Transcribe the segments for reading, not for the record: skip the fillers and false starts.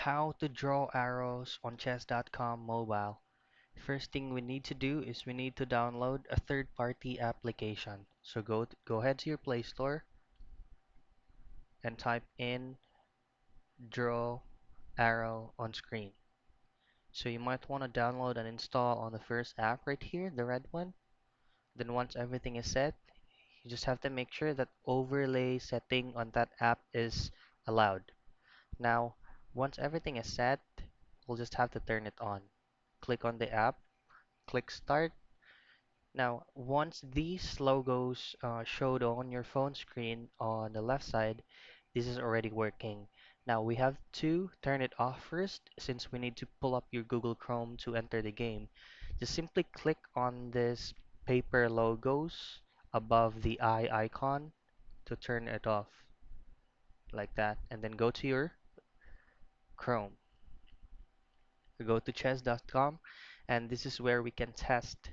How to draw arrows on chess.com mobile. First thing we need to do is we need to download a third-party application. So go ahead to your Play Store and type in draw arrow on screen. So you might want to download and install on the first app right here, the red one. Then once everything is set, you just have to make sure that overlay setting on that app is allowed. Now, once everything is set, we'll just have to turn it on. Click on the app, click start. Now, once these logos showed on your phone screen on the left side, this is already working. Now, we have to turn it off first since we need to pull up your Google Chrome to enter the game. Just simply click on this paper logos above the eye icon to turn it off like that, and then go to your Chrome. Go to chess.com, and this is where we can test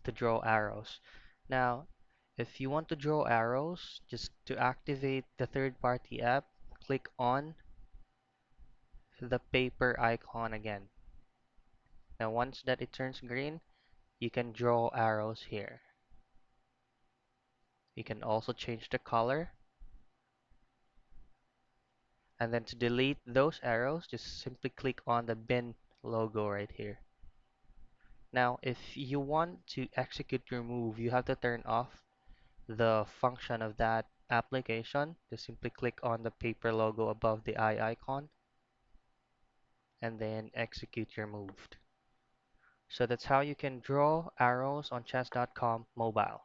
to draw arrows. Now, if you want to draw arrows, just to activate the third-party app, click on the paper icon again. Now, once that it turns green, you can draw arrows here. You can also change the color, and then to delete those arrows, just simply click on the bin logo right here. Now, if you want to execute your move, you have to turn off the function of that application. Just simply click on the paper logo above the eye icon and then execute your move. So that's how you can draw arrows on chess.com mobile.